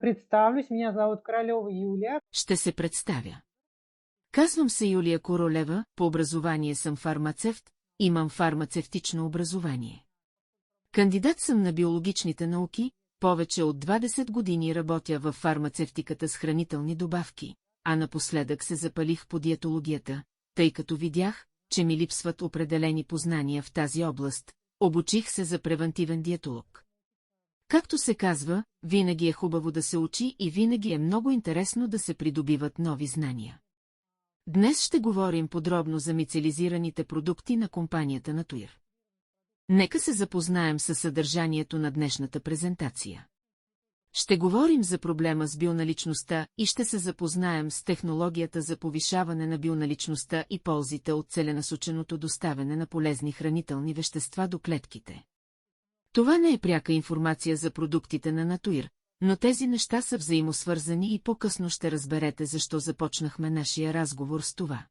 Представлюсь, меня зовут Королева Юлия. Ще се представя. Казвам се Юлия Королева, по образование съм фармацевт, имам фармацевтично образование. Кандидат съм на биологичните науки, повече от 20 години работя в фармацевтиката с хранителни добавки, а напоследък се запалих по диетологията, тъй като видях, че ми липсват определени познания в тази област, обучих се за превантивен диетолог. Както се казва, винаги е хубаво да се учи и винаги е много интересно да се придобиват нови знания. Днес ще говорим подробно за мицелизираните продукти на компанията Натуир. Нека се запознаем със съдържанието на днешната презентация. Ще говорим за проблема с бионаличността и ще се запознаем с технологията за повишаване на бионаличността и ползите от целенасоченото доставяне на полезни хранителни вещества до клетките. Това не е пряка информация за продуктите на Натуир, но тези неща са взаимосвързани и по-късно ще разберете защо започнахме нашия разговор с това.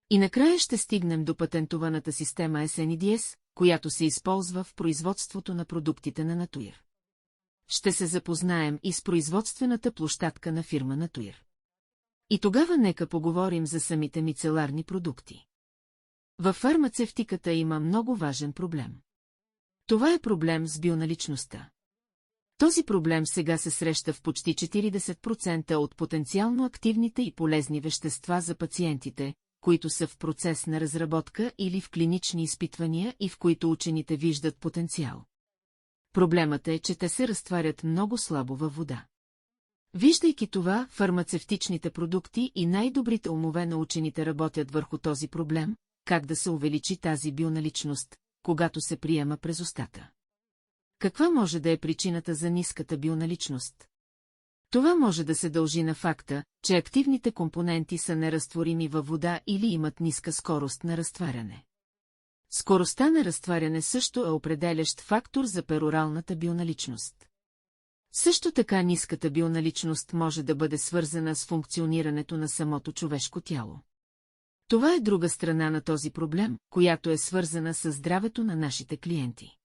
И накрая ще стигнем до патентованата система SNIDS, която се използва в производството на продуктите на Натуир. Ще се запознаем и с производствената площадка на фирма Натуир. И тогава нека поговорим за самите мицеларни продукти. Във фармацевтиката има много важен проблем. Това е проблем с бионаличността. Този проблем сега се среща в почти 40% от потенциално активните и полезни вещества за пациентите, които са в процес на разработка или в клинични изпитвания и в които учените виждат потенциал. Проблемът е, че те се разтварят много слабо във вода. Виждайки това, фармацевтичните продукти и най-добрите умове на учените работят върху този проблем, как да се увеличи тази бионаличност, когато се приема през устата. Каква може да е причината за ниската бионаличност? Това може да се дължи на факта, че активните компоненти са неразтворими във вода или имат ниска скорост на разтваряне. Скоростта на разтваряне също е определящ фактор за пероралната бионаличност. Също така ниската бионаличност може да бъде свързана с функционирането на самото човешко тяло. Това е друга страна на този проблем, която е свързана с здравето на нашите клиенти.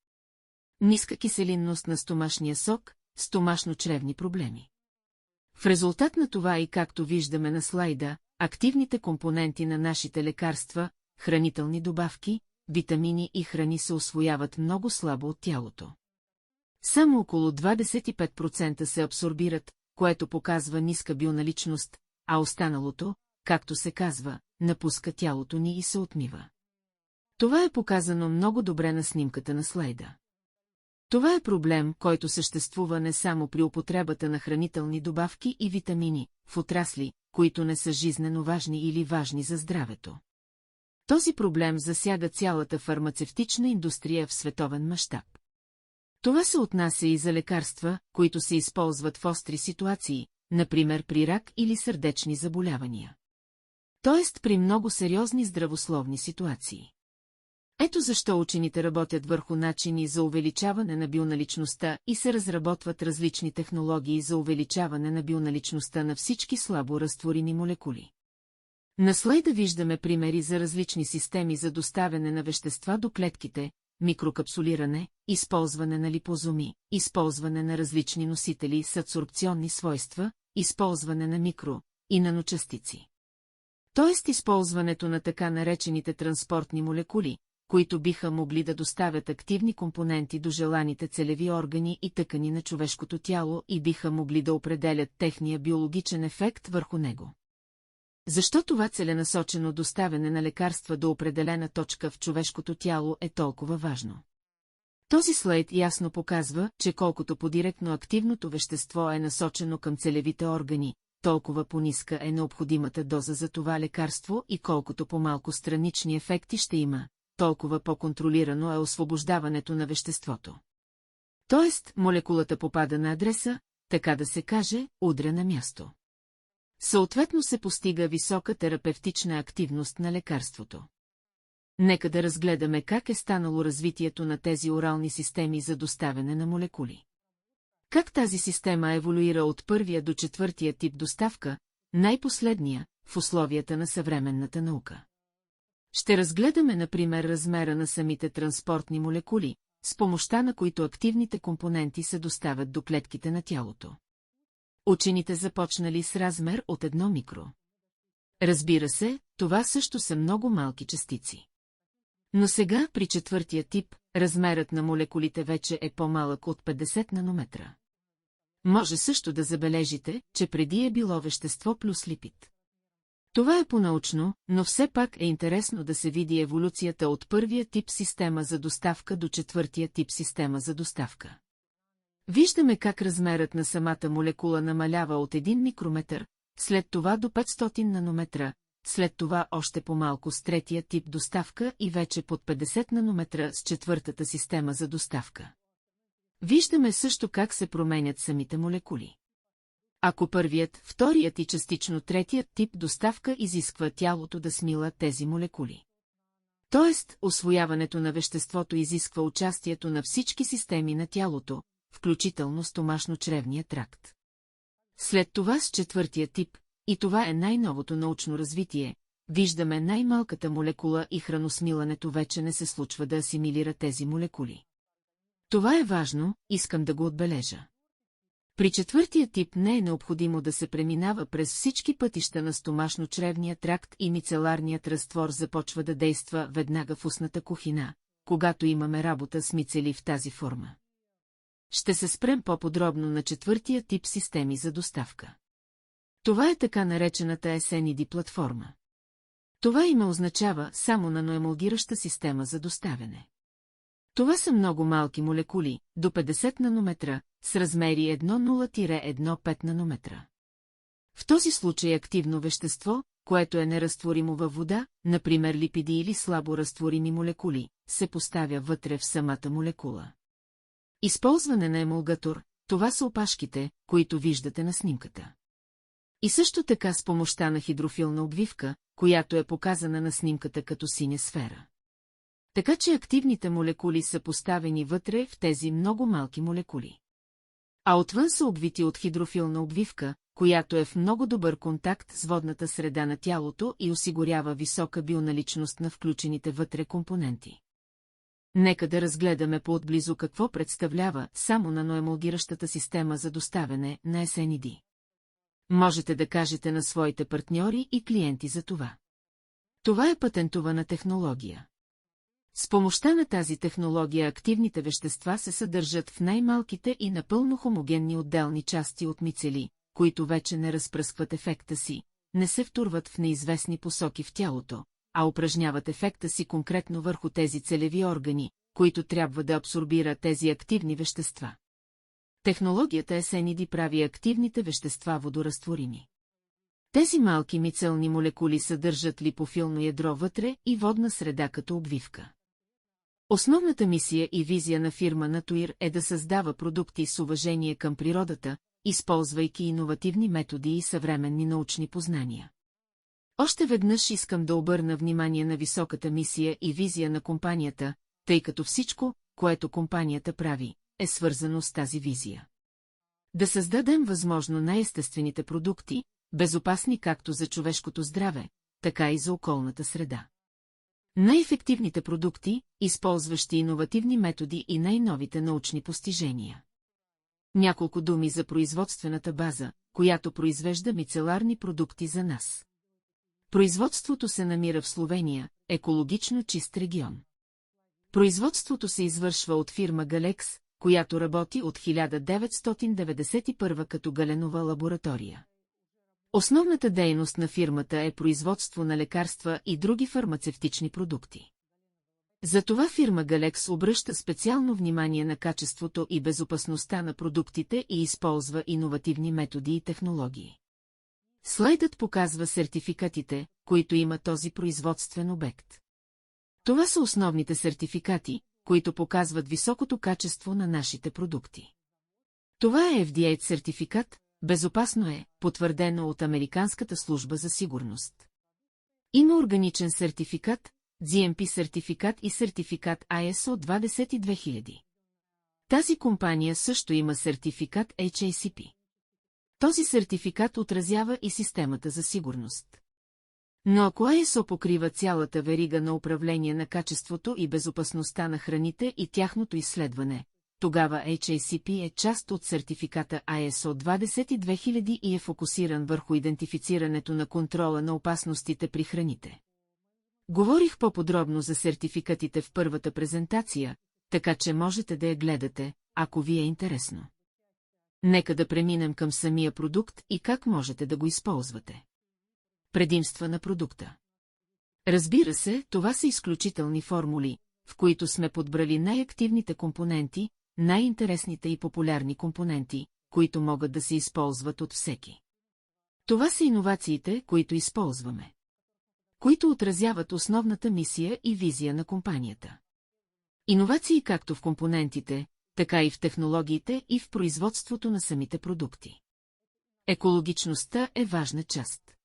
Ниска киселинност на стомашния сок, стомашно-чревни проблеми. В резултат на това и както виждаме на слайда, активните компоненти на нашите лекарства, хранителни добавки, витамини и храни се усвояват много слабо от тялото. Само около 25% се абсорбират, което показва ниска бионаличност, а останалото, както се казва, напуска тялото ни и се отмива. Това е показано много добре на снимката на слайда. Това е проблем, който съществува не само при употребата на хранителни добавки и витамини, в отрасли, които не са жизнено важни или важни за здравето. Този проблем засяга цялата фармацевтична индустрия в световен мащаб. Това се отнася и за лекарства, които се използват в остри ситуации, например при рак или сърдечни заболявания. Тоест при много сериозни здравословни ситуации. Ето защо учените работят върху начини за увеличаване на бионаличността и се разработват различни технологии за увеличаване на бионаличността на всички слабо разтворими молекули. На слайда виждаме примери за различни системи за доставяне на вещества до клетките, микрокапсулиране, използване на липозоми, използване на различни носители с адсорбционни свойства, използване на микро- и наночастици. Тоест използването на така наречените транспортни молекули, които биха могли да доставят активни компоненти до желаните целеви органи и тъкани на човешкото тяло и биха могли да определят техния биологичен ефект върху него. Защо това целенасочено доставяне на лекарства до определена точка в човешкото тяло е толкова важно? Този слайд ясно показва, че колкото по-директно активното вещество е насочено към целевите органи, толкова по-ниска е необходимата доза за това лекарство и колкото по-малко странични ефекти ще има, толкова по-контролирано е освобождаването на веществото. Тоест, молекулата попада на адреса, така да се каже, удря на място. Съответно се постига висока терапевтична активност на лекарството. Нека да разгледаме как е станало развитието на тези орални системи за доставяне на молекули. Как тази система еволюира от първия до четвъртия тип доставка, най-последния, в условията на съвременната наука. Ще разгледаме, например, размера на самите транспортни молекули, с помощта на които активните компоненти се доставят до клетките на тялото. Учените започнали с размер от 1 микро. Разбира се, това също са много малки частици. Но сега, при четвъртия тип, размерът на молекулите вече е по-малък от 50 нанометра. Може също да забележите, че преди е било вещество плюс липид. Това е понаучно, но все пак е интересно да се види еволюцията от първия тип система за доставка до четвъртия тип система за доставка. Виждаме как размерът на самата молекула намалява от 1 микрометър, след това до 500 нанометра, след това още по-малко с третия тип доставка и вече под 50 нанометра с четвъртата система за доставка. Виждаме също как се променят самите молекули. Ако първият, вторият и частично третият тип доставка изисква тялото да смила тези молекули. Тоест, усвояването на веществото изисква участието на всички системи на тялото, включително стомашно-чревния тракт. След това с четвъртия тип, и това е най-новото научно развитие, виждаме най-малката молекула и храносмилането вече не се случва да асимилира тези молекули. Това е важно, искам да го отбележа. При четвъртия тип не е необходимо да се преминава през всички пътища на стомашно-чревния тракт и мицеларният разтвор започва да действа веднага в устната кухина, когато имаме работа с мицели в тази форма. Ще се спрем по-подробно на четвъртия тип системи за доставка. Това е така наречената SNID платформа. Това име означава само наноемулгираща система за доставяне. Това са много малки молекули, до 50 нанометра, с размери 1,0-1,5 нанометра. В този случай активно вещество, което е неразтворимо във вода, например липиди или слабо разтворими молекули, се поставя вътре в самата молекула. Използване на емулгатор, това са опашките, които виждате на снимката. И също така с помощта на хидрофилна обвивка, която е показана на снимката като синя сфера. Така че активните молекули са поставени вътре в тези много малки молекули. А отвън са обвити от хидрофилна обвивка, която е в много добър контакт с водната среда на тялото и осигурява висока бионаличност на включените вътре компоненти. Нека да разгледаме по-отблизо какво представлява само наноемулгиращата система за доставяне на SNID. Можете да кажете на своите партньори и клиенти за това. Това е патентована технология. С помощта на тази технология активните вещества се съдържат в най-малките и напълно хомогенни отделни части от мицели, които вече не разпръскват ефекта си, не се втурват в неизвестни посоки в тялото, а упражняват ефекта си конкретно върху тези целеви органи, които трябва да абсорбират тези активни вещества. Технологията SNID прави активните вещества водоразтворими. Тези малки мицелни молекули съдържат липофилно ядро вътре и водна среда като обвивка. Основната мисия и визия на фирма Natuir е да създава продукти с уважение към природата, използвайки иновативни методи и съвременни научни познания. Още веднъж искам да обърна внимание на високата мисия и визия на компанията, тъй като всичко, което компанията прави, е свързано с тази визия. Да създадем възможно най-естествените продукти, безопасни както за човешкото здраве, така и за околната среда. Най-ефективните продукти, използващи иновативни методи и най-новите научни постижения. Няколко думи за производствената база, която произвежда мицеларни продукти за нас. Производството се намира в Словения, екологично чист регион. Производството се извършва от фирма Галекс, която работи от 1991 като галенова лаборатория. Основната дейност на фирмата е производство на лекарства и други фармацевтични продукти. Затова фирма Галекс обръща специално внимание на качеството и безопасността на продуктите и използва иновативни методи и технологии. Слайдът показва сертификатите, които има този производствен обект. Това са основните сертификати, които показват високото качество на нашите продукти. Това е FDA сертификат, безопасно е, потвърдено от Американската служба за сигурност. Има органичен сертификат, GMP сертификат и сертификат ISO 22000. Тази компания също има сертификат HACCP. Този сертификат отразява и системата за сигурност. Но ако ISO покрива цялата верига на управление на качеството и безопасността на храните и тяхното изследване, тогава HACP е част от сертификата ISO 22000 и е фокусиран върху идентифицирането на контрола на опасностите при храните. Говорих по-подробно за сертификатите в първата презентация, така че можете да я гледате, ако ви е интересно. Нека да преминем към самия продукт и как можете да го използвате. Предимства на продукта. Разбира се, това са изключителни формули, в които сме подбрали най-активните компоненти, най-интересните и популярни компоненти, които могат да се използват от всеки. Това са иновациите, които използваме, които отразяват основната мисия и визия на компанията. Иновации както в компонентите, така и в технологиите и в производството на самите продукти. Екологичността е важна част.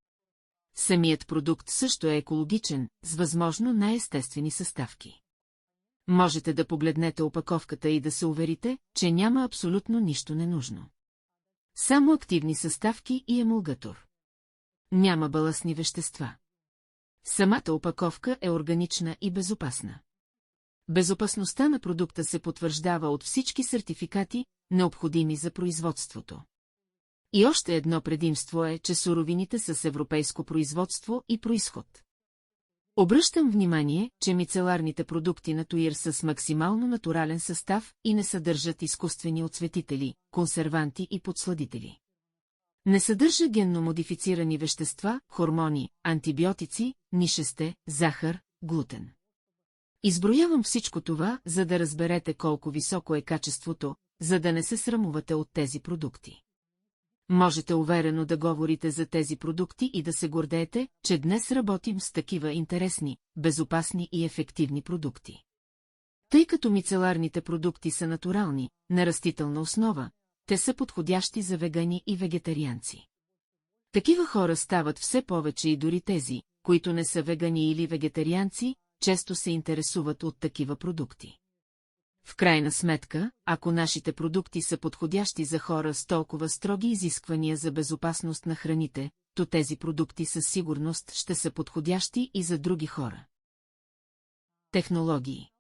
Самият продукт също е екологичен, с възможно най-естествени съставки. Можете да погледнете опаковката и да се уверите, че няма абсолютно нищо ненужно. Само активни съставки и емулгатор. Няма баластни вещества. Самата опаковка е органична и безопасна. Безопасността на продукта се потвърждава от всички сертификати, необходими за производството. И още едно предимство е, че суровините са с европейско производство и произход. Обръщам внимание, че мицеларните продукти на Туир са с максимално натурален състав и не съдържат изкуствени оцветители, консерванти и подсладители. Не съдържа генно модифицирани вещества, хормони, антибиотици, нишесте, захар, глутен. Изброявам всичко това, за да разберете колко високо е качеството, за да не се срамувате от тези продукти. Можете уверено да говорите за тези продукти и да се гордеете, че днес работим с такива интересни, безопасни и ефективни продукти. Тъй като мицеларните продукти са натурални, на растителна основа, те са подходящи за вегани и вегетарианци. Такива хора стават все повече и дори тези, които не са вегани или вегетарианци, често се интересуват от такива продукти. В крайна сметка, ако нашите продукти са подходящи за хора с толкова строги изисквания за безопасност на храните, то тези продукти със сигурност ще са подходящи и за други хора. Технологии.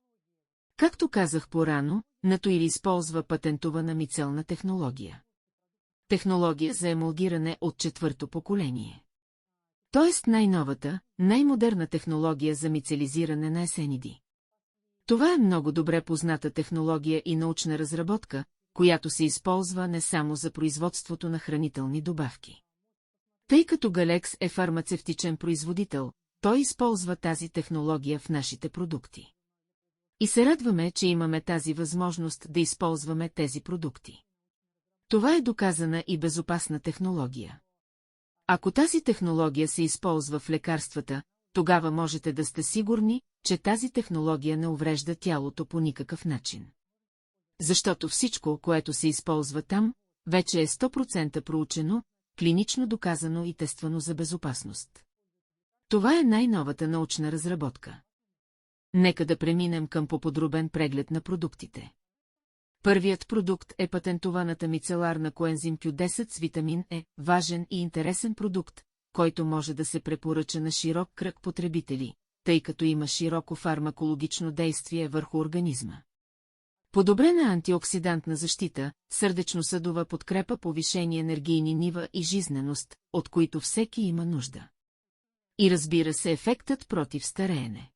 Както казах по-рано, Натуир използва патентована мицелна технология. Технология за емулгиране от четвърто поколение. Тоест най-новата, най-модерна технология за мицелизиране на есениди. Това е много добре позната технология и научна разработка, която се използва не само за производството на хранителни добавки. Тъй като Галекс е фармацевтичен производител, той използва тази технология в нашите продукти. И се радваме, че имаме тази възможност да използваме тези продукти. Това е доказана и безопасна технология. Ако тази технология се използва в лекарствата, тогава можете да сте сигурни, че тази технология не уврежда тялото по никакъв начин. Защото всичко, което се използва там, вече е 100% проучено, клинично доказано и тествано за безопасност. Това е най-новата научна разработка. Нека да преминем към по-подробен преглед на продуктите. Първият продукт е патентованата мицеларна коензим Q10 с витамин Е, важен и интересен продукт, който може да се препоръча на широк кръг потребители, тъй като има широко фармакологично действие върху организма. Подобрена антиоксидантна защита, сърдечно-съдова подкрепа, повишени енергийни нива и жизненост, от които всеки има нужда. И разбира се, ефектът против стареене.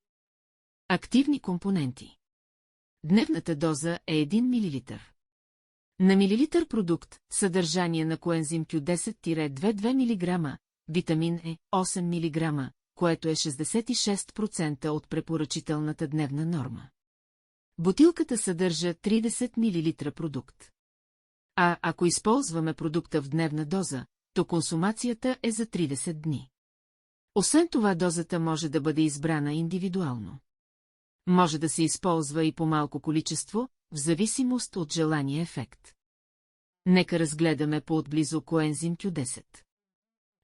Активни компоненти. Дневната доза е 1 мл. На милилитър продукт, съдържание на коензим Q10-2 мг, витамин Е 8 мг, което е 66% от препоръчителната дневна норма. Бутилката съдържа 30 мл продукт. А ако използваме продукта в дневна доза, то консумацията е за 30 дни. Освен това, дозата може да бъде избрана индивидуално. Може да се използва и по малко количество, в зависимост от желания ефект. Нека разгледаме по-отблизо коензим Q10.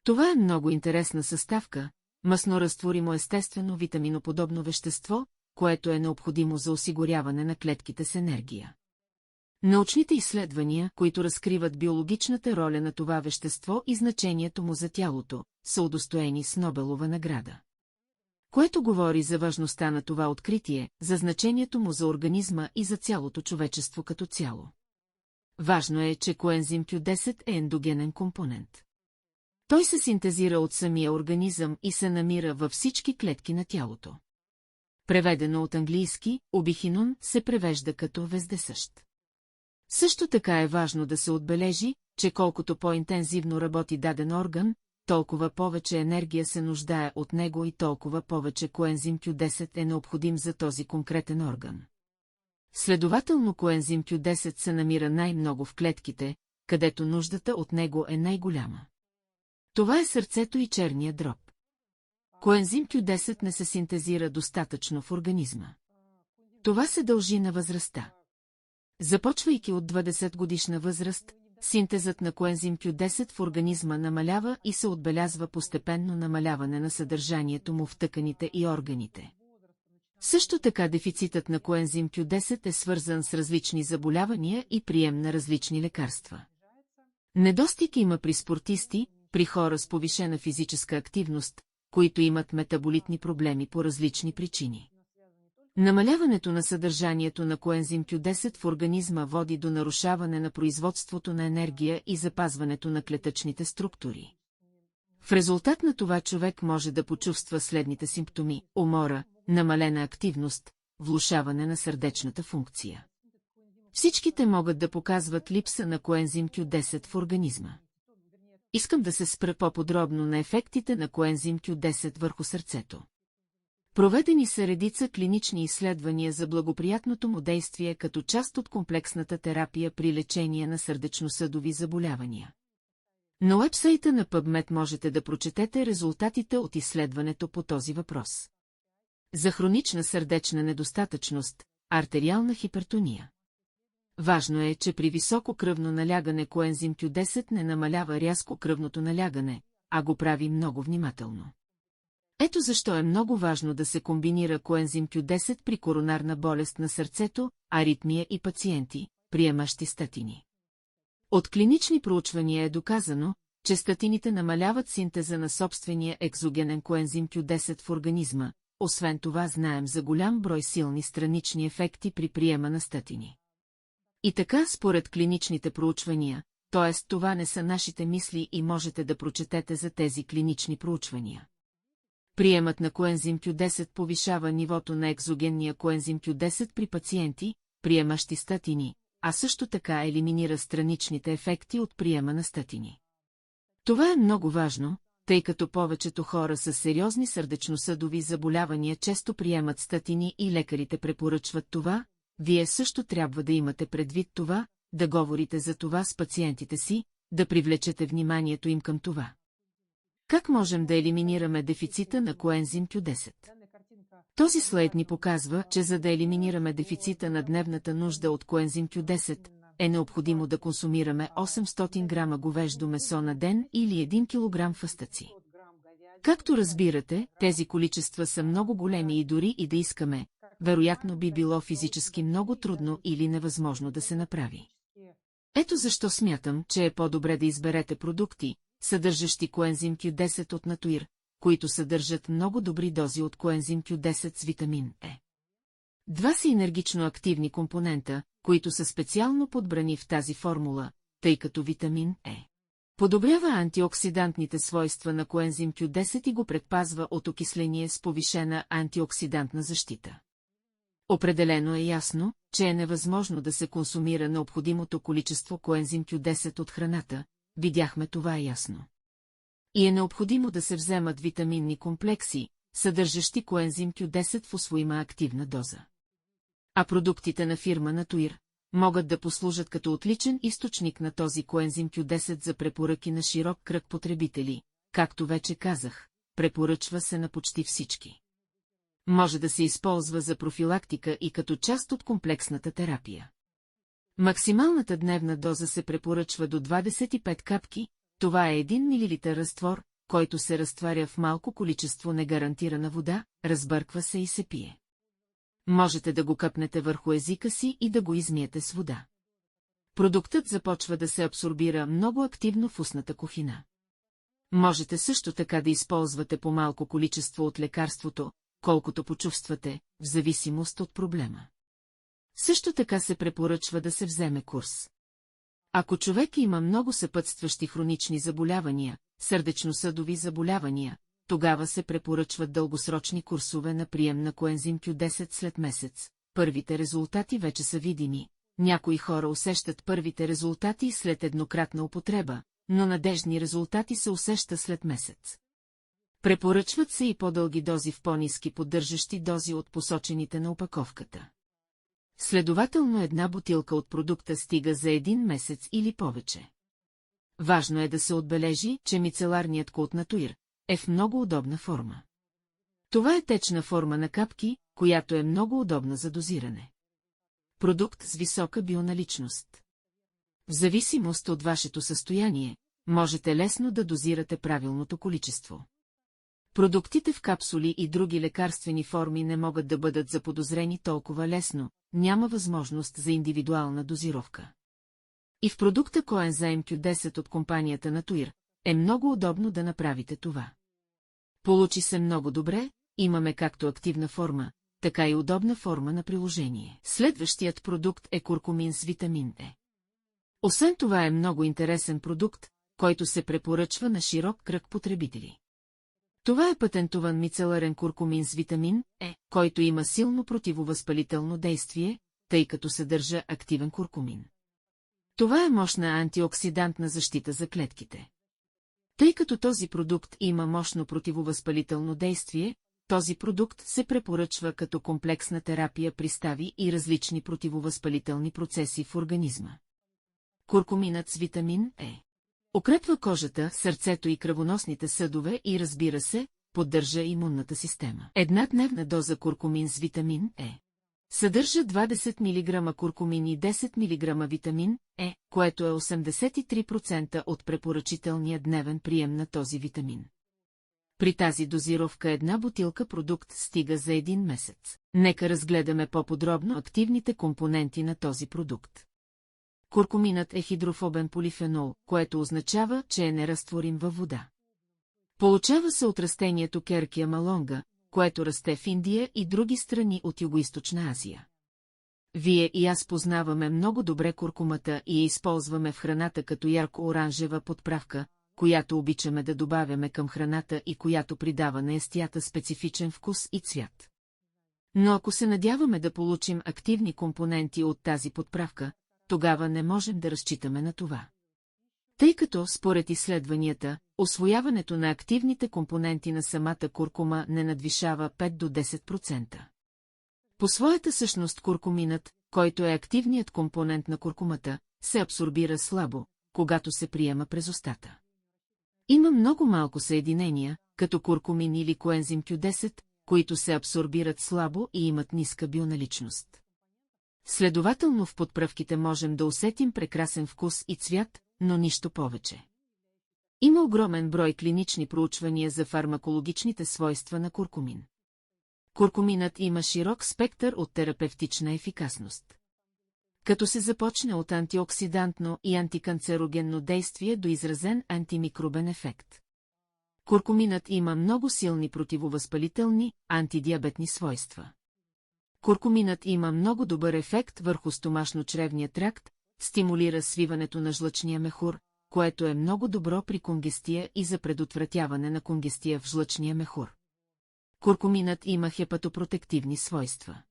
Това е много интересна съставка, маснорастворимо естествено витаминоподобно вещество, което е необходимо за осигуряване на клетките с енергия. Научните изследвания, които разкриват биологичната роля на това вещество и значението му за тялото, са удостоени с Нобелова награда. Което говори за важността на това откритие, за значението му за организма и за цялото човечество като цяло. Важно е, че коензим Q10 е ендогенен компонент. Той се синтезира от самия организъм и се намира във всички клетки на тялото. Преведено от английски, обихинон се превежда като вездесъщ. Също така е важно да се отбележи, че колкото по-интензивно работи даден орган, толкова повече енергия се нуждае от него и толкова повече коензим Q10 е необходим за този конкретен орган. Следователно коензим Q10 се намира най-много в клетките, където нуждата от него е най-голяма. Това е сърцето и черния дроб. Коензим Q10 не се синтезира достатъчно в организма. Това се дължи на възрастта. Започвайки от 20-годишна възраст, синтезът на коензим Q10 в организма намалява и се отбелязва постепенно намаляване на съдържанието му в тъканите и органите. Също така дефицитът на коензим Q10 е свързан с различни заболявания и прием на различни лекарства. Недостиг има при спортисти, при хора с повишена физическа активност, които имат метаболитни проблеми по различни причини. Намаляването на съдържанието на коензим Q10 в организма води до нарушаване на производството на енергия и запазването на клетъчните структури. В резултат на това човек може да почувства следните симптоми – умора, намалена активност, влошаване на сърдечната функция. Всичките могат да показват липса на коензим Q10 в организма. Искам да се спра по-подробно на ефектите на коензим Q10 върху сърцето. Проведени са редица клинични изследвания за благоприятното му действие като част от комплексната терапия при лечение на сърдечно-съдови заболявания. На уебсайта на PubMed можете да прочетете резултатите от изследването по този въпрос. За хронична сърдечна недостатъчност, артериална хипертония. Важно е, че при високо кръвно налягане коензим Q10 не намалява рязко кръвното налягане, а го прави много внимателно. Ето защо е много важно да се комбинира коензим Q10 при коронарна болест на сърцето, аритмия и пациенти, приемащи статини. От клинични проучвания е доказано, че статините намаляват синтеза на собствения екзогенен коензим Q10 в организма, освен това знаем за голям брой силни странични ефекти при приема на статини. И така, според клиничните проучвания, т.е. това не са нашите мисли и можете да прочетете за тези клинични проучвания. Приемът на коензим Q10 повишава нивото на екзогенния коензим Q10 при пациенти, приемащи статини, а също така елиминира страничните ефекти от приема на статини. Това е много важно, тъй като повечето хора с сериозни сърдечно-съдови заболявания често приемат статини и лекарите препоръчват това. Вие също трябва да имате предвид това, да говорите за това с пациентите си, да привлечете вниманието им към това. Как можем да елиминираме дефицита на коензим Q10? Този слайд ни показва, че за да елиминираме дефицита на дневната нужда от коензим Q10, е необходимо да консумираме 800 грама говеждо месо на ден или 1 кг фъстъци. Както разбирате, тези количества са много големи и дори и да искаме, вероятно би било физически много трудно или невъзможно да се направи. Ето защо смятам, че е по-добре да изберете продукти, съдържащи коензим Q10 от Натуир, които съдържат много добри дози от коензим Q10 с витамин Е. Два са енергично активни компонента, които са специално подбрани в тази формула, тъй като витамин Е подобрява антиоксидантните свойства на коензим Q10 и го предпазва от окисление с повишена антиоксидантна защита. Определено е ясно, че е невъзможно да се консумира необходимото количество коензим Q10 от храната, видяхме това ясно. И е необходимо да се вземат витаминни комплекси, съдържащи коензим Q10 в усвоима активна доза. А продуктите на фирма Натуир могат да послужат като отличен източник на този коензим Q10 за препоръки на широк кръг потребители, както вече казах, препоръчва се на почти всички. Може да се използва за профилактика и като част от комплексната терапия. Максималната дневна доза се препоръчва до 25 капки, това е 1 мл разтвор, който се разтваря в малко количество негарантирана вода, разбърква се и се пие. Можете да го къпнете върху езика си и да го измиете с вода. Продуктът започва да се абсорбира много активно в устната кухина. Можете също така да използвате по малко количество от лекарството, колкото почувствате, в зависимост от проблема. Също така се препоръчва да се вземе курс. Ако човек има много съпътстващи хронични заболявания, сърдечно-съдови заболявания, тогава се препоръчват дългосрочни курсове на прием на коензим Q10 след месец. Първите резултати вече са видими. Някои хора усещат първите резултати след еднократна употреба, но надеждни резултати се усеща след месец. Препоръчват се и по-дълги дози в по-ниски поддържащи дози от посочените на опаковката. Следователно една бутилка от продукта стига за един месец или повече. Важно е да се отбележи, че мицеларният култ на Туир е в много удобна форма. Това е течна форма на капки, която е много удобна за дозиране. Продукт с висока бионаличност. В зависимост от вашето състояние, можете лесно да дозирате правилното количество. Продуктите в капсули и други лекарствени форми не могат да бъдат заподозрени толкова лесно, няма възможност за индивидуална дозировка. И в продукта коензим Q10 от компанията на Туир е много удобно да направите това. Получи се много добре, имаме както активна форма, така и удобна форма на приложение. Следващият продукт е куркумин с витамин Е. Освен това е много интересен продукт, който се препоръчва на широк кръг потребители. Това е патентован мицеларен куркумин с витамин Е, който има силно противовъзпалително действие, тъй като съдържа активен куркумин. Това е мощна антиоксидантна защита за клетките. Тъй като този продукт има мощно противовъзпалително действие, този продукт се препоръчва като комплексна терапия при стави и различни противовъзпалителни процеси в организма. Куркуминът с витамин Е укрепва кожата, сърцето и кръвоносните съдове и, разбира се, поддържа имунната система. Една дневна доза куркумин с витамин Е съдържа 20 мг куркумин и 10 мг витамин Е, което е 83% от препоръчителния дневен прием на този витамин. При тази дозировка една бутилка продукт стига за един месец. Нека разгледаме по-подробно активните компоненти на този продукт. Куркуминът е хидрофобен полифенол, което означава, че е неразтворим във вода. Получава се от растението Керкия малонга, което расте в Индия и други страни от Югоизточна Азия. Вие и аз познаваме много добре куркумата и я използваме в храната като ярко-оранжева подправка, която обичаме да добавяме към храната и която придава на естията специфичен вкус и цвят. Но ако се надяваме да получим активни компоненти от тази подправка, тогава не можем да разчитаме на това. Тъй като, според изследванията, усвояването на активните компоненти на самата куркума не надвишава 5 до 10%. По своята същност куркуминът, който е активният компонент на куркумата, се абсорбира слабо, когато се приема през устата. Има много малко съединения, като куркумин или коензим Q10, които се абсорбират слабо и имат ниска бионаличност. Следователно в подправките можем да усетим прекрасен вкус и цвят, но нищо повече. Има огромен брой клинични проучвания за фармакологичните свойства на куркумин. Куркуминът има широк спектър от терапевтична ефикасност. Като се започне от антиоксидантно и антиканцерогенно действие до изразен антимикробен ефект. Куркуминът има много силни противовъзпалителни, антидиабетни свойства. Куркуминът има много добър ефект върху стомашно-чревния тракт, стимулира свиването на жлъчния мехур, което е много добро при конгестия и за предотвратяване на конгестия в жлъчния мехур. Куркуминът има хепатопротективни свойства.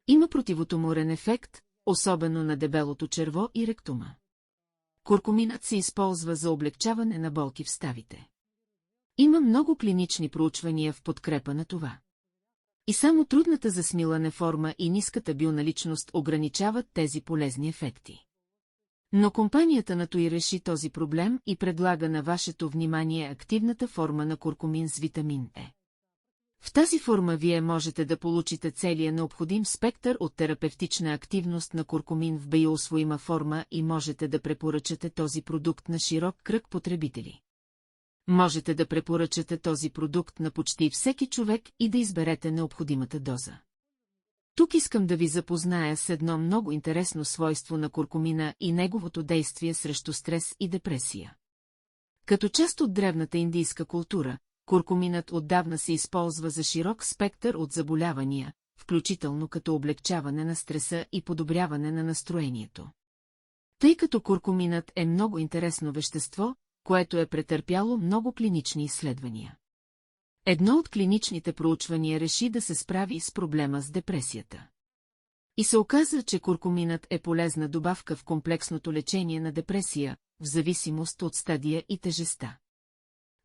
Има противотуморен ефект, особено на дебелото черво и ректума. Куркуминът се използва за облегчаване на болки в ставите. Има много клинични проучвания в подкрепа на това. И само трудната за смилане форма и ниската бионаличност ограничават тези полезни ефекти. Но компанията на Туир реши този проблем и предлага на вашето внимание активната форма на куркумин с витамин Е. В тази форма вие можете да получите целия необходим спектър от терапевтична активност на куркумин в биоусвоима форма и можете да препоръчате този продукт на широк кръг потребители. Можете да препоръчате този продукт на почти всеки човек и да изберете необходимата доза. Тук искам да ви запозная с едно много интересно свойство на куркумина и неговото действие срещу стрес и депресия. Като част от древната индийска култура, куркуминът отдавна се използва за широк спектър от заболявания, включително като облегчаване на стреса и подобряване на настроението. Тъй като куркуминът е много интересно вещество, което е претърпяло много клинични изследвания. Едно от клиничните проучвания реши да се справи с проблема с депресията. И се оказа, че куркуминът е полезна добавка в комплексното лечение на депресия, в зависимост от стадия и тежестта.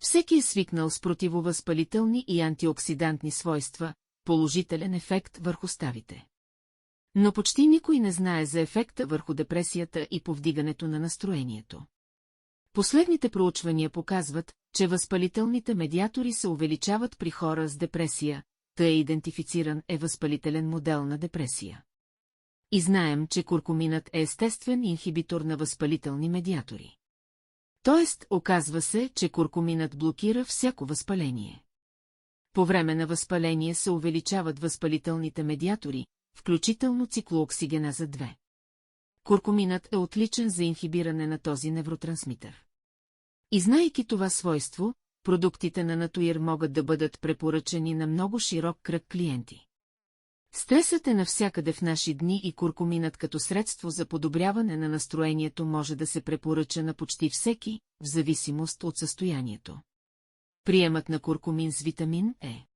Всеки е свикнал с противовъзпалителни и антиоксидантни свойства, положителен ефект върху ставите. Но почти никой не знае за ефекта върху депресията и повдигането на настроението. Последните проучвания показват, че възпалителните медиатори се увеличават при хора с депресия, тъй е идентифициран възпалителен модел на депресия. И знаем, че куркуминът е естествен инхибитор на възпалителни медиатори. Тоест, оказва се, че куркуминът блокира всяко възпаление. По време на възпаление се увеличават възпалителните медиатори, включително циклооксигеназа 2. Куркуминът е отличен за инхибиране на този невротрансмитър. И знаейки това свойство, продуктите на Натуир могат да бъдат препоръчани на много широк кръг клиенти. Стресът е навсякъде в наши дни и куркуминът като средство за подобряване на настроението може да се препоръча на почти всеки, в зависимост от състоянието. Приемът на куркумин с витамин Е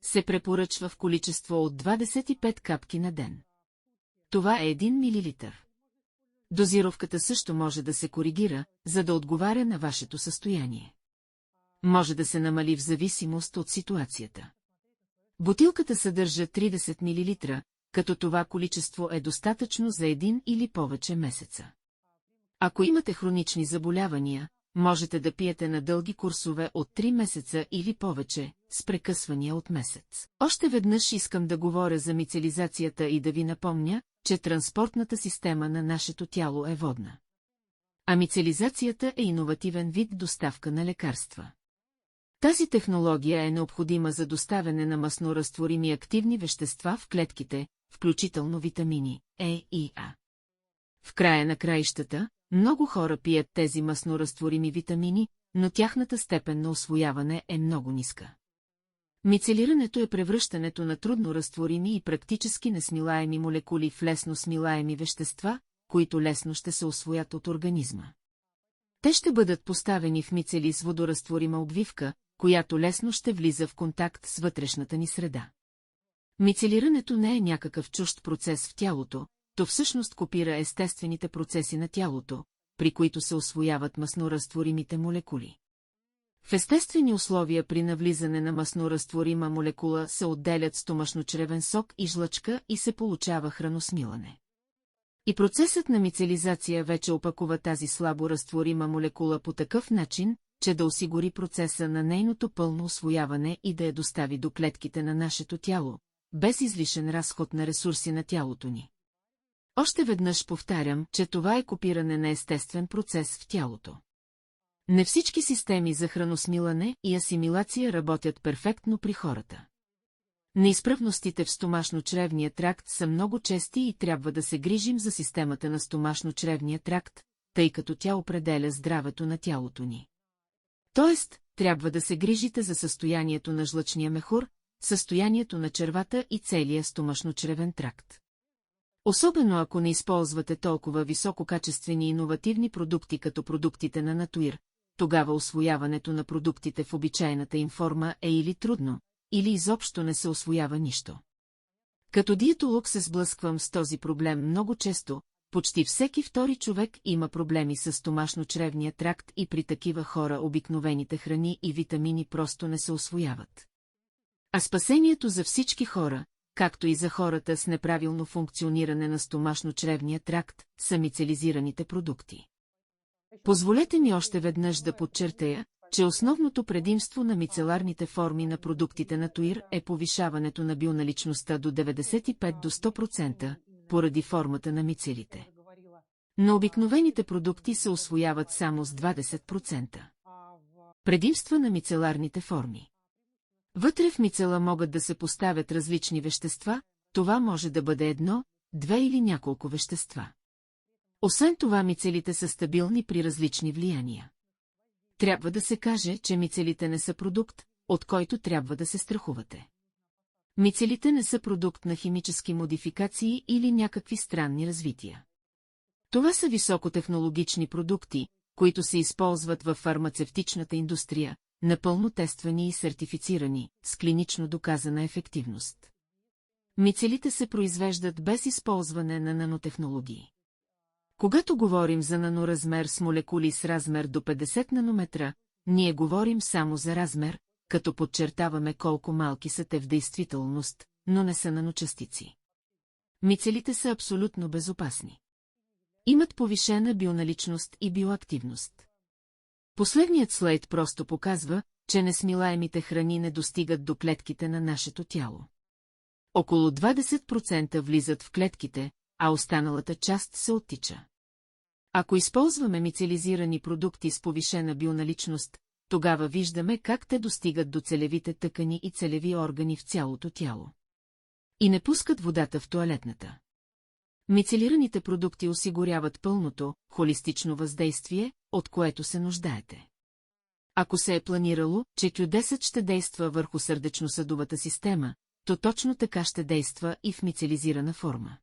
се препоръчва в количество от 25 капки на ден. Това е 1 мл. Дозировката също може да се коригира, за да отговаря на вашето състояние. Може да се намали в зависимост от ситуацията. Бутилката съдържа 30 мл, като това количество е достатъчно за 1 или повече месеца. Ако имате хронични заболявания, можете да пиете на дълги курсове от 3 месеца или повече, с прекъсвания от месец. Още веднъж искам да говоря за мицелизацията и да ви напомня, че транспортната система на нашето тяло е водна. А мицелизацията е иновативен вид доставка на лекарства. Тази технология е необходима за доставяне на маснорастворими активни вещества в клетките, включително витамини Е и А. В края на краищата, много хора пият тези маснорастворими витамини, но тяхната степен на усвояване е много ниска. Мицелирането е превръщането на трудно разтворими и практически несмилаеми молекули в лесно смилаеми вещества, които лесно ще се усвоят от организма. Те ще бъдат поставени в мицели с водоразтворима обвивка, която лесно ще влиза в контакт с вътрешната ни среда. Мицелирането не е някакъв чужд процес в тялото, то всъщност копира естествените процеси на тялото, при които се усвояват маснорастворимите молекули. В естествени условия при навлизане на маснорастворима молекула се отделят стомашно-чревен сок и жлъчка и се получава храносмилане. И процесът на мицелизация вече опакува тази слабо разтворима молекула по такъв начин, че да осигури процеса на нейното пълно усвояване и да я достави до клетките на нашето тяло, без излишен разход на ресурси на тялото ни. Още веднъж повтарям, че това е копиране на естествен процес в тялото. Не всички системи за храносмилане и асимилация работят перфектно при хората. Неизправностите в стомашно-чревния тракт са много чести и трябва да се грижим за системата на стомашно-чревния тракт, тъй като тя определя здравето на тялото ни. Тоест, трябва да се грижите за състоянието на жлъчния мехур, състоянието на червата и целия стомашно-чревен тракт. Особено ако не използвате толкова висококачествени и иновативни продукти като продуктите на Натуир, тогава усвояването на продуктите в обичайната им форма е или трудно, или изобщо не се усвоява нищо. Като диетолог се сблъсквам с този проблем много често, почти всеки втори човек има проблеми с стомашно-чревния тракт и при такива хора обикновените храни и витамини просто не се усвояват. А спасението за всички хора, както и за хората с неправилно функциониране на стомашно-чревния тракт, са мицелизираните продукти. Позволете ми още веднъж да подчертая, че основното предимство на мицеларните форми на продуктите Натуир е повишаването на бионаличността до 95 до 100%, поради формата на мицелите. Но обикновените продукти се усвояват само с 20%. Предимства на мицеларните форми. Вътре в мицела могат да се поставят различни вещества, това може да бъде едно, две или няколко вещества. Освен това мицелите са стабилни при различни влияния. Трябва да се каже, че мицелите не са продукт, от който трябва да се страхувате. Мицелите не са продукт на химически модификации или някакви странни развития. Това са високотехнологични продукти, които се използват във фармацевтичната индустрия, напълно тествани и сертифицирани, с клинично доказана ефективност. Мицелите се произвеждат без използване на нанотехнологии. Когато говорим за наноразмер с молекули с размер до 50 нанометра, ние говорим само за размер, като подчертаваме колко малки са те в действителност, но не са наночастици. Мицелите са абсолютно безопасни. Имат повишена бионаличност и биоактивност. Последният слайд просто показва, че несмилаемите храни не достигат до клетките на нашето тяло. Около 20% влизат в клетките, а останалата част се оттича. Ако използваме мицелизирани продукти с повишена бионаличност, тогава виждаме как те достигат до целевите тъкани и целеви органи в цялото тяло. И не пускат водата в тоалетната. Мицелираните продукти осигуряват пълното, холистично въздействие, от което се нуждаете. Ако се е планирало, че Q10 ще действа върху сърдечно-съдовата система, то точно така ще действа и в мицелизирана форма.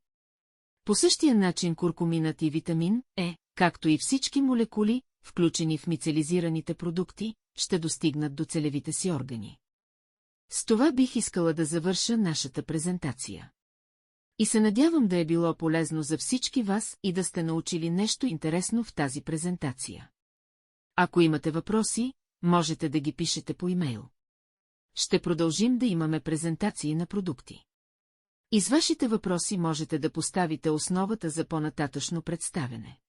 По същия начин куркуминът и витамин Е, както и всички молекули, включени в мицелизираните продукти, ще достигнат до целевите си органи. С това бих искала да завърша нашата презентация. И се надявам да е било полезно за всички вас и да сте научили нещо интересно в тази презентация. Ако имате въпроси, можете да ги пишете по имейл. Ще продължим да имаме презентации на продукти. И с вашите въпроси можете да поставите основата за по-нататъчно представяне.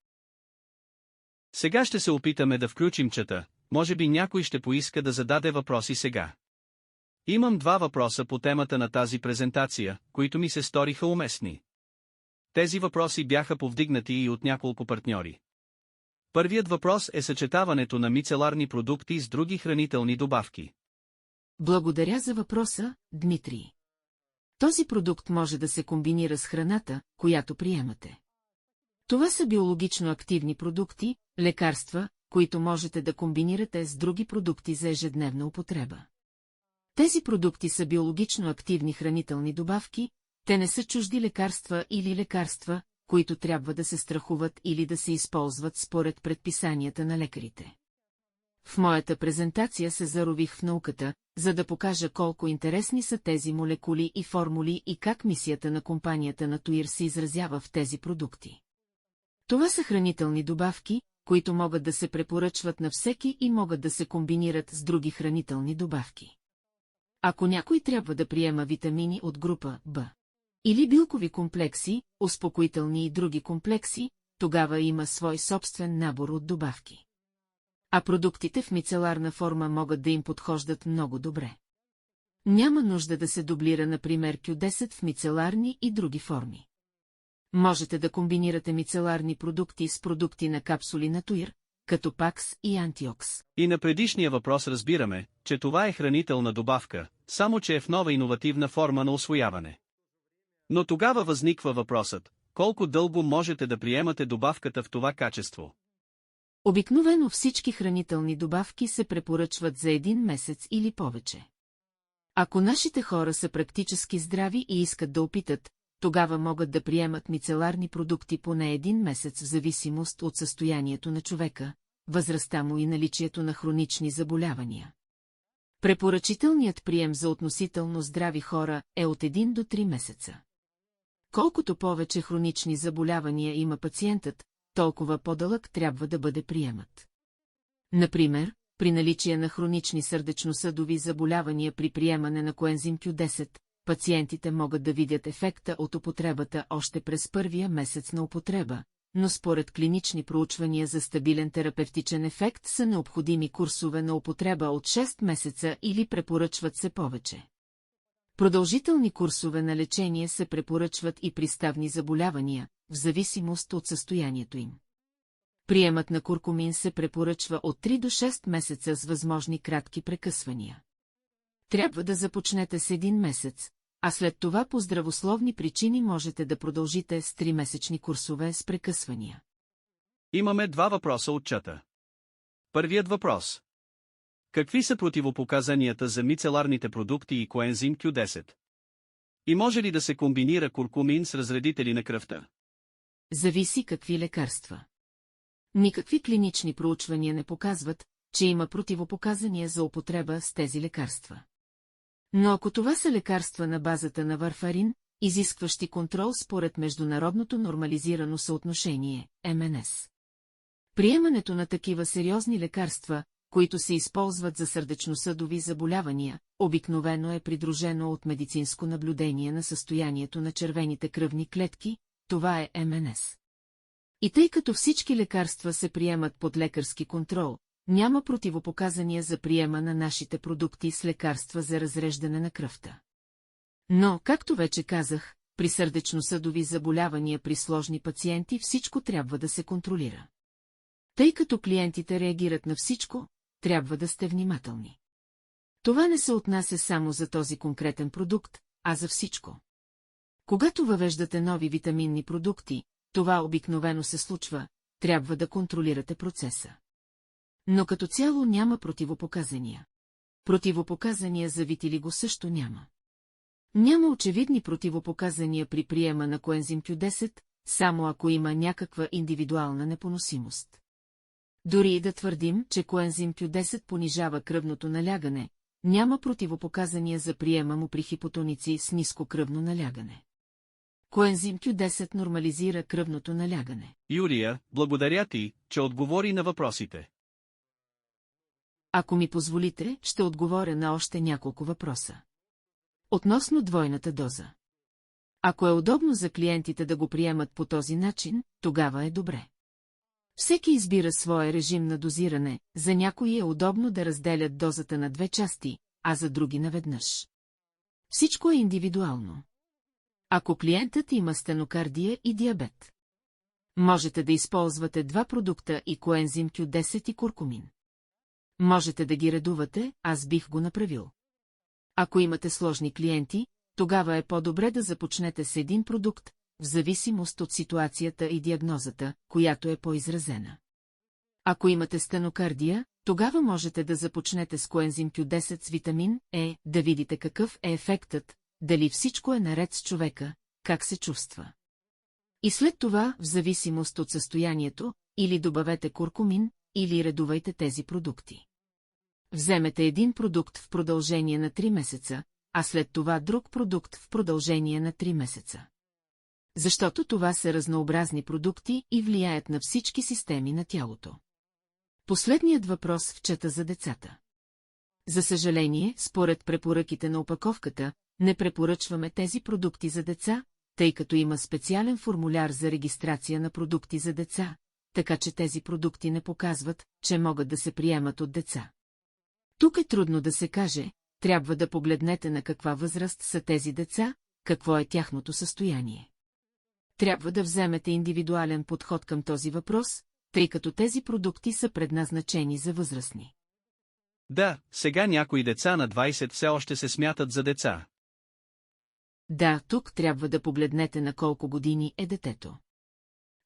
Сега ще се опитаме да включим чата, може би някой ще поиска да зададе въпроси сега. Имам два въпроса по темата на тази презентация, които ми се сториха уместни. Тези въпроси бяха повдигнати и от няколко партньори. Първият въпрос е съчетаването на мицеларни продукти с други хранителни добавки. Благодаря за въпроса, Дмитрий. Този продукт може да се комбинира с храната, която приемате. Това са биологично активни продукти, лекарства, които можете да комбинирате с други продукти за ежедневна употреба. Тези продукти са биологично активни хранителни добавки, те не са чужди лекарства или лекарства, които трябва да се страхуват или да се използват според предписанията на лекарите. В моята презентация се зарових в науката, за да покажа колко интересни са тези молекули и формули и как мисията на компанията Натуир се изразява в тези продукти. Това са хранителни добавки, които могат да се препоръчват на всеки и могат да се комбинират с други хранителни добавки. Ако някой трябва да приема витамини от група Б или билкови комплекси, успокоителни и други комплекси, тогава има свой собствен набор от добавки. А продуктите в мицеларна форма могат да им подхождат много добре. Няма нужда да се дублира, например, Q10 в мицеларни и други форми. Можете да комбинирате мицеларни продукти с продукти на капсули Натуир, като Пакс и Антиокс. И на предишния въпрос разбираме, че това е хранителна добавка, само че е в нова иновативна форма на усвояване. Но тогава възниква въпросът, колко дълго можете да приемате добавката в това качество? Обикновено всички хранителни добавки се препоръчват за 1 месец или повече. Ако нашите хора са практически здрави и искат да опитат, тогава могат да приемат мицеларни продукти поне 1 месец в зависимост от състоянието на човека, възрастта му и наличието на хронични заболявания. Препоръчителният прием за относително здрави хора е от 1 до 3 месеца. Колкото повече хронични заболявания има пациентът, толкова по-дълъг трябва да бъде приемът. Например, при наличие на хронични сърдечно-съдови заболявания при приемане на коензим Q10, пациентите могат да видят ефекта от употребата още през първия месец на употреба, но според клинични проучвания за стабилен терапевтичен ефект са необходими курсове на употреба от 6 месеца или препоръчват се повече. Продължителни курсове на лечение се препоръчват и при ставни заболявания, в зависимост от състоянието им. Приемът на куркумин се препоръчва от 3 до 6 месеца с възможни кратки прекъсвания. Трябва да започнете с 1 месец, а след това по здравословни причини можете да продължите с 3-месечни курсове с прекъсвания. Имаме два въпроса от чата. Първият въпрос. Какви са противопоказанията за мицеларните продукти и коензим Q10? И може ли да се комбинира куркумин с разредители на кръвта? Зависи какви лекарства. Никакви клинични проучвания не показват, че има противопоказания за употреба с тези лекарства. Но ако това са лекарства на базата на варфарин, изискващи контрол според международното нормализирано съотношение, МНС. Приемането на такива сериозни лекарства, които се използват за сърдечно-съдови заболявания, обикновено е придружено от медицинско наблюдение на състоянието на червените кръвни клетки, това е МНС. И тъй като всички лекарства се приемат под лекарски контрол, няма противопоказания за приема на нашите продукти с лекарства за разреждане на кръвта. Но, както вече казах, при сърдечно-съдови заболявания при сложни пациенти всичко трябва да се контролира. Тъй като клиентите реагират на всичко, трябва да сте внимателни. Това не се отнася само за този конкретен продукт, а за всичко. Когато въвеждате нови витаминни продукти, това обикновено се случва, трябва да контролирате процеса. Но като цяло няма противопоказания. Противопоказания за витилиго също няма. Няма очевидни противопоказания при приема на коензим Q10, само ако има някаква индивидуална непоносимост. Дори и да твърдим, че коензим Q10 понижава кръвното налягане, няма противопоказания за приема му при хипотоници с ниско кръвно налягане. Коензим Q10 нормализира кръвното налягане. Юлия, благодаря ти, че отговори на въпросите. Ако ми позволите, ще отговоря на още няколко въпроса. Относно двойната доза. Ако е удобно за клиентите да го приемат по този начин, тогава е добре. Всеки избира своя режим на дозиране, за някои е удобно да разделят дозата на две части, а за други наведнъж. Всичко е индивидуално. Ако клиентът има стенокардия и диабет, можете да използвате два продукта и коензим Q10 и куркумин. Можете да ги редувате, аз бих го направил. Ако имате сложни клиенти, тогава е по-добре да започнете с един продукт, в зависимост от ситуацията и диагнозата, която е по-изразена. Ако имате стенокардия, тогава можете да започнете с коензим Q10 с витамин Е, да видите какъв е ефектът, дали всичко е наред с човека, как се чувства. И след това, в зависимост от състоянието, или добавете куркумин, или редувайте тези продукти. Вземете един продукт в продължение на 3 месеца, а след това друг продукт в продължение на 3 месеца. Защото това са разнообразни продукти и влияят на всички системи на тялото. Последният въпрос в чата за децата. За съжаление, според препоръките на опаковката, не препоръчваме тези продукти за деца, тъй като има специален формуляр за регистрация на продукти за деца, така че тези продукти не показват, че могат да се приемат от деца. Тук е трудно да се каже, трябва да погледнете на каква възраст са тези деца, какво е тяхното състояние. Трябва да вземете индивидуален подход към този въпрос, тъй като тези продукти са предназначени за възрастни. Да, сега някои деца на 20 все още се смятат за деца. Да, тук трябва да погледнете на колко години е детето.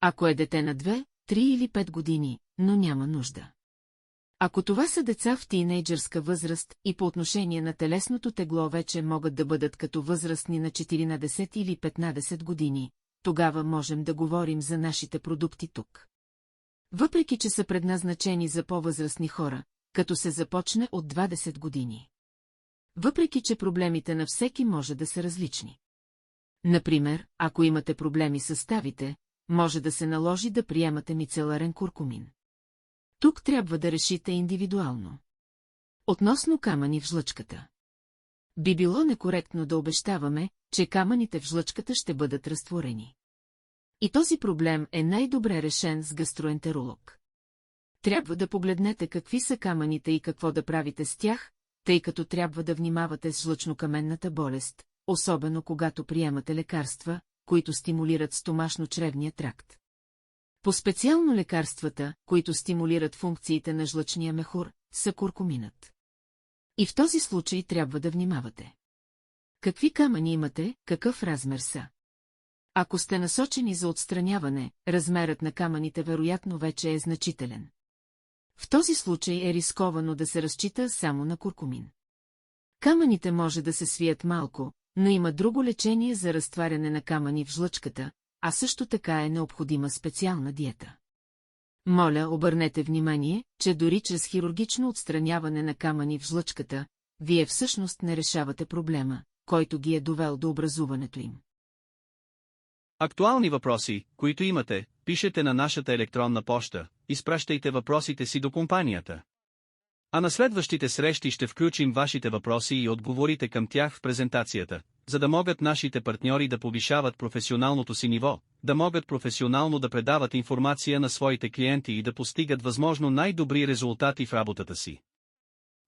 Ако е дете на 2, 3 или 5 години, но няма нужда. Ако това са деца в тийнейджърска възраст и по отношение на телесното тегло вече могат да бъдат като възрастни на 14 или 15 години, тогава можем да говорим за нашите продукти тук. Въпреки че са предназначени за по-възрастни хора, като се започне от 20 години. Въпреки че проблемите на всеки може да са различни. Например, ако имате проблеми с ставите, може да се наложи да приемате мицеларен куркумин. Тук трябва да решите индивидуално. Относно камъни в жлъчката. Би било некоректно да обещаваме, че камъните в жлъчката ще бъдат разтворени. И този проблем е най-добре решен с гастроентеролог. Трябва да погледнете какви са камъните и какво да правите с тях, тъй като трябва да внимавате с жлъчнокаменната болест, особено когато приемате лекарства, които стимулират стомашно-чревния тракт. По-специално лекарствата, които стимулират функциите на жлъчния мехур, са куркуминът. И в този случай трябва да внимавате. Какви камъни имате, какъв размер са? Ако сте насочени за отстраняване, размерът на камъните вероятно вече е значителен. В този случай е рисковано да се разчита само на куркумин. Камъните може да се свият малко, но има друго лечение за разтваряне на камъни в жлъчката, а също така е необходима специална диета. Моля, обърнете внимание, че дори чрез хирургично отстраняване на камъни в жлъчката, вие всъщност не решавате проблема, който ги е довел до образуването им. Актуални въпроси, които имате, пишете на нашата електронна поща, изпращайте въпросите си до компанията. А на следващите срещи ще включим вашите въпроси и отговорите към тях в презентацията, за да могат нашите партньори да повишават професионалното си ниво, да могат професионално да предават информация на своите клиенти и да постигат възможно най-добри резултати в работата си.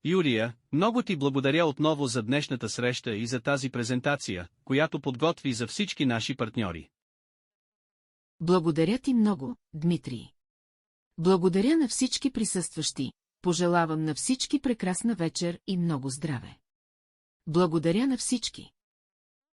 Юлия, много ти благодаря отново за днешната среща и за тази презентация, която подготви за всички наши партньори. Благодаря ти много, Дмитрий. Благодаря на всички присъстващи, пожелавам на всички прекрасна вечер и много здраве. Благодаря на всички.